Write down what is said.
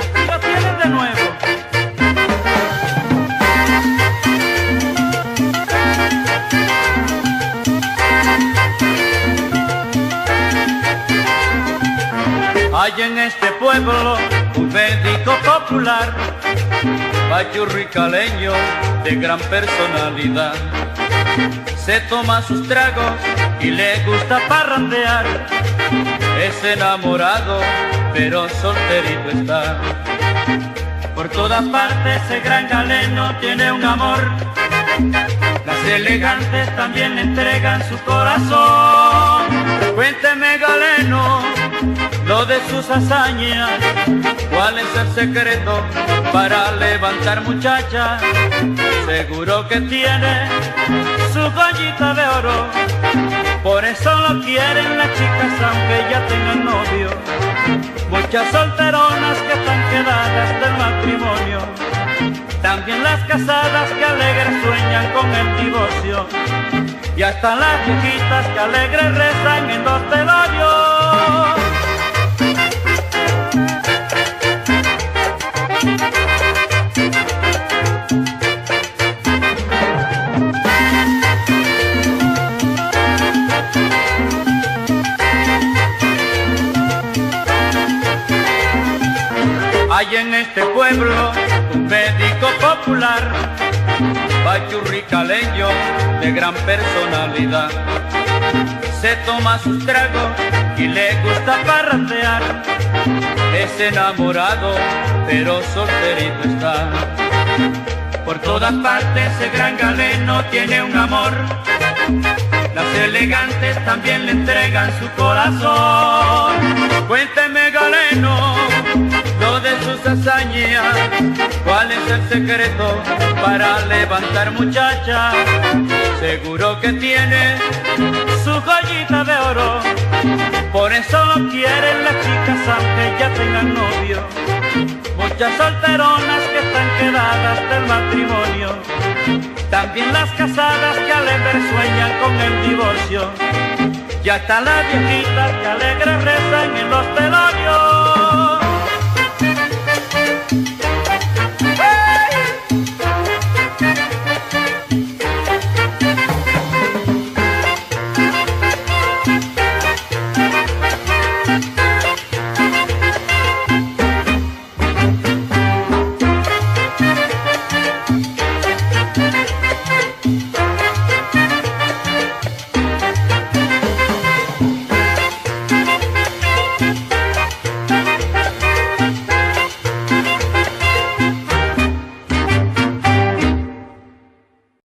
Aquí lo tienen de nuevo. Hay en este pueblo un médico popular, pachurricaleño de gran personalidad. Se toma sus tragos y le gusta parrandear. Es enamorado, pero solterito está. Por todas partes ese gran galeno tiene un amor. Las elegantes también le entregan su corazón. Cuénteme, galeno, lo de sus hazañas. ¿Cuál es el secreto para levantar muchachas? Seguro que tiene su joyita de oro. Por eso lo quieren las chicas aunque ya tengan novio. Muchas solteronas que están quedadas del matrimonio. También las casadas que alegres sueñan con el divorcio. Y hasta las viejitas que alegres rezan en los velorios. Hay en este pueblo un médico popular, pachurricaleño de gran personalidad. Se toma sus tragos y le gusta parrandear. Es enamorado, pero solterito está. Por todas partes ese gran galeno tiene un amor. Las elegantes también le entregan su corazón. Cuénteme, galeno, lo de sus hazañas. ¿Cuál es el secreto para levantar muchachas? Seguro que tiene su joyita de oro. Por eso lo quieren las chicas aunque ya tengan novio. Muchas solteronas que están quedadas del matrimonio. También las casadas que alegres sueñan con el divorcio. Y hasta las viejitas que alegres rezan en los velorios.